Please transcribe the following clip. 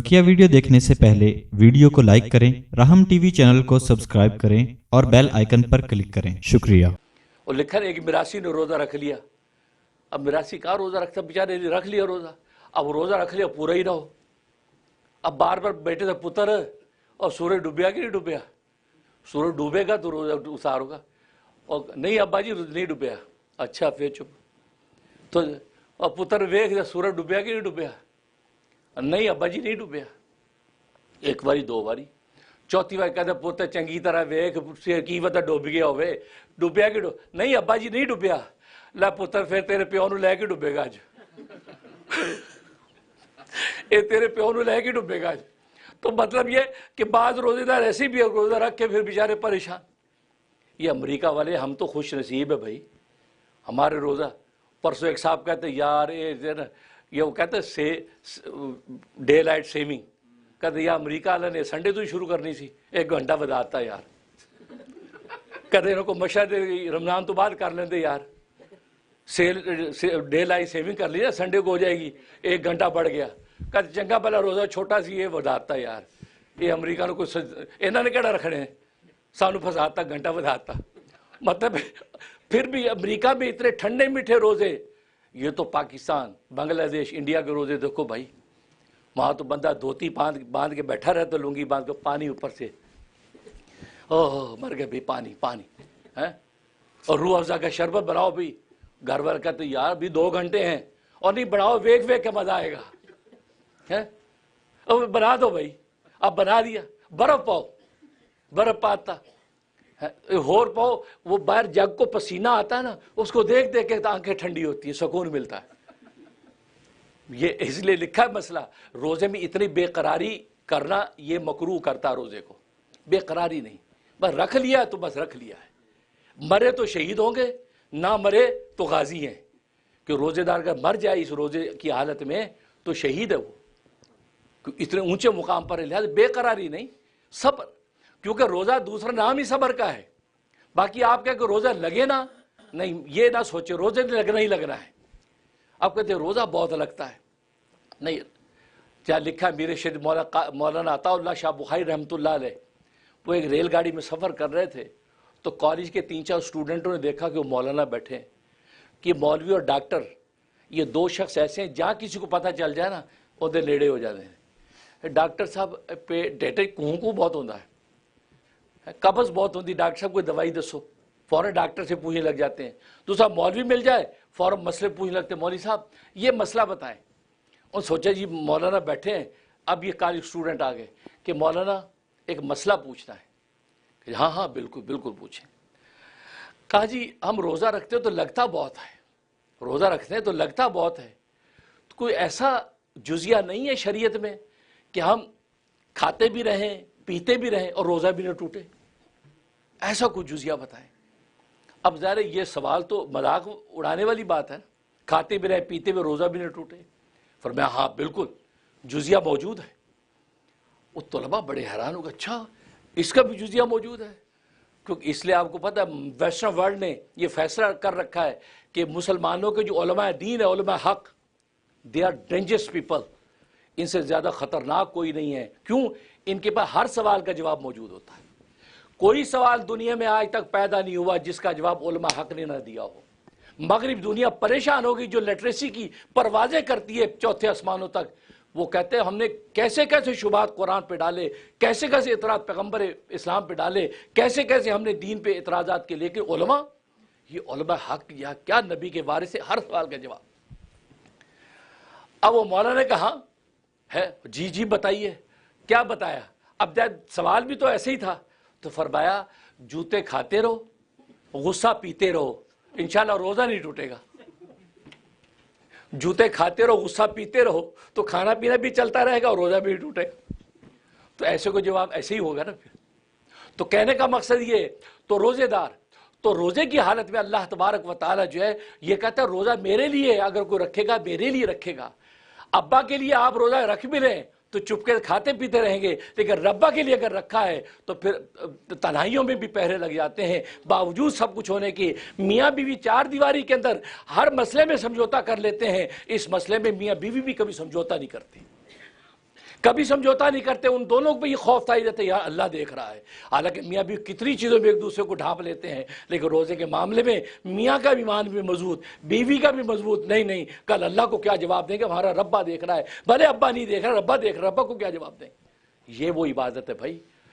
बकिया video देखने से पहले वीडियो को लाइक करें, राहम टीवी चैनल को सब्सक्राइब करें और बेल आइकन पर क्लिक करें। शुक्रिया। और लिखा है कि मिरासी ने रोज़ा रख लिया। अब मिरासी कहाँ रोज़ा रखता, बेचारे ने रख लिया रोज़ा। अब रोज़ा रख लिया, पूरा ही रहो। अब बार बार बेटे से पुत्र और सूरज डूबया कि नहीं डूबया, सूरज डूबेगा तो रोज़ा उतारोगा। और नहीं अब्बा जी नहीं डूबया, अच्छा फिर चुप। तो और पुत्र वेख सूरज डूबया कि नहीं डूबया, नहीं अब्बा जी नहीं डूबया। एक बारी दो बारी, चौथी बार कहते पुत्र चंगी तरह वेख की पता डुब गया होवे, डुबया कि नहीं अब्बा जी नहीं डुबया। लै पुत्र फिर तेरे प्यो नूं लैके डुबेगा अज, ये तेरे प्यो नूं लैके डुबेगा अज। तो मतलब ये कि बाद रोजेदार ऐसे भी रोजा रख के फिर बेचारे परेशान। ये अमेरिका वाले हम तो खुश नसीब है भाई, हमारे रोज़ा। परसों एक साहब कहते यार ये वो कहते डे लाइट सेविंग, कहते यार अमेरिका वाले ने संडे तो ही शुरू करनी सी, 1 घंटा बताता यार। कहते इनको मशहद रमज़ान तो बाद कर लेंगे यार, डे लाइट सेविंग कर लिया संडे को हो जाएगी, 1 घंटा बढ़ गया। कहते चंगा भला रोज़ा छोटा सी ये बताता यार, ये अमरीका को इन्होंने केड़ा रखने हैं, सानू फसाता घंटा बताता। मतलब फिर भी अमेरिका में इतने ठंडे मीठे रोज़े, ये तो पाकिस्तान बांग्लादेश इंडिया के रोज़े देखो भाई, वहाँ तो बंदा धोती बांध के बैठा रहता, लुंगी बांध के, पानी ऊपर से, ओह मर गए भाई पानी पानी है। और रूह अफ़ज़ा का शरबत बनाओ भाई, घर वाले कहते यार अभी 2 घंटे हैं, और नहीं बनाओ वेख वेख के मज़ा आएगा है। अब बना दो भाई, अब बना दिया, बर्फ़ पाओ, बर्फ़ पाता होर पाओ, वो बाहर जग को पसीना आता है ना, उसको देख देख के आंखें ठंडी होती है, सुकून मिलता है। ये इसलिए लिखा है मसला, रोज़े में इतनी बेकरारी करना ये मकरूह करता रोज़े को, बेकरारी नहीं, बस रख लिया तो बस रख लिया है। मरे तो शहीद होंगे, ना मरे तो गाजी हैं, कि रोज़ेदार का मर जाए इस रोज़े की हालत में तो शहीद है वो, इतने ऊंचे मुकाम पर है। लिहाजा बेकरारी नहीं, सब्र, क्योंकि रोज़ा दूसरा नाम ही सब्र का है। बाकी आप क्या कि रोज़ा लगे ना, नहीं ये ना सोचे रोज़े लगना ही लगना है। आप कहते हैं रोज़ा बहुत लगता है, नहीं। क्या लिखा है मेरे शेर मौलाना अताउल्लाह शाह बुखारी रहमतुल्लाह अलैह, वो एक रेलगाड़ी में सफ़र कर रहे थे, तो कॉलेज के 3-4 स्टूडेंटों ने देखा कि वो मौलाना बैठे हैं, कि मौलवी और डॉक्टर ये 2 शख्स ऐसे हैं जहाँ किसी को पता चल जाए ना उधर नेड़े हो जाते हैं। डॉक्टर साहब पे डेटे कूँ बहुत होता है, कब्ज़ बहुत होती, डॉक्टर साहब कोई दवाई दसो, फ़ौरन डॉक्टर से पूछने लग जाते हैं। दूसरा मौलवी मिल जाए फ़ौरन मसले पूछने लगते हैं, मौलवी साहब ये मसला बताएं। और सोचा जी मौलाना बैठे हैं, अब ये कॉलेज स्टूडेंट आ गए कि मौलाना एक मसला पूछना है। कि हाँ हाँ बिल्कुल बिल्कुल पूछें। कहा जी हम रोज़ा रखते हो तो लगता बहुत है, रोज़ा रखते हैं तो लगता बहुत है, तो कोई ऐसा जुजिया नहीं है शरीयत में कि हम खाते भी रहें पीते भी रहें और रोज़ा भी न टूटे, ऐसा कुछ जुजिया बताएं। अब ज़ाहिर ये सवाल तो मजाक उड़ाने वाली बात है, खाते भी रहे पीते भी रोज़ा भी न टूटे। फरमाया हाँ बिल्कुल जुजिया मौजूद है। वो तलबा बड़े हैरान हो गए, अच्छा इसका भी जुजिया मौजूद है। क्योंकि इसलिए आपको पता है वेस्टर्न वर्ल्ड ने ये फैसला कर रखा है कि मुसलमानों के जो उलमा दीन है, उलमा हक, दे आर डेंजरस पीपल, इनसे ज़्यादा ख़तरनाक कोई नहीं है। क्यों? इनके पास हर सवाल का जवाब मौजूद होता है। कोई सवाल दुनिया में आज तक पैदा नहीं हुआ जिसका जवाब उलमा हक ने ना दिया हो। मगरिब दुनिया परेशान होगी जो लिटरेसी की परवाज़ें करती है 4थे आसमानों तक, वो कहते हैं हमने कैसे कैसे शुबात कुरान पे डाले, कैसे कैसे इतराज़ पैगम्बर इस्लाम पे डाले, कैसे कैसे हमने दीन पे इतराज़ात के, लेकिन उलमा, ये उलमा हक या क्या नबी के वारिस से हर सवाल का जवाब। अब वो मौलाना ने कहा है जी जी बताइए क्या बताया। अब जब सवाल भी तो ऐसे ही था, तो फरमाया जूते खाते रहो गुस्सा पीते रहो, इंशाल्लाह रोज़ा नहीं टूटेगा। जूते खाते रहो गुस्सा पीते रहो तो खाना पीना भी चलता रहेगा और रोज़ा भी नहीं टूटेगा। तो ऐसे को जवाब ऐसे ही होगा ना फिर। तो कहने का मकसद ये, तो रोज़ेदार तो रोज़े की हालत में अल्लाह तबारक व तआला जो है ये कहता है रोज़ा मेरे लिए अगर कोई रखेगा मेरे लिए रखेगा। अब्बा के लिए आप रोज़ा रख भी लें तो चुपके खाते पीते रहेंगे, लेकिन रब्बा के लिए अगर रखा है तो फिर तन्हाइयों में भी पहरे लग जाते हैं। बावजूद सब कुछ होने के मियाँ बीवी 4 दीवारी के अंदर हर मसले में समझौता कर लेते हैं, इस मसले में मियाँ बीवी भी कभी समझौता नहीं करते। کبھی سمجھوتا نہیں کرتے. ان دونوں کو بھی یہ خوف تھا جاتا ہے یار اللہ دیکھ رہا ہے. حالانکہ میاں بھی کتنی چیزوں میں ایک دوسرے کو ڈھانپ لیتے ہیں, لیکن روزے کے معاملے میں میاں کا بھی ایمان بھی مضبوط, بیوی کا بھی مضبوط. نہیں کل اللہ کو کیا جواب دیں گے, ہمارا ربا دیکھ رہا ہے. بھلے ابا نہیں دیکھ رہا, ربا دیکھ رہا, ربا کو کیا جواب دیں. یہ وہ عبادت ہے بھائی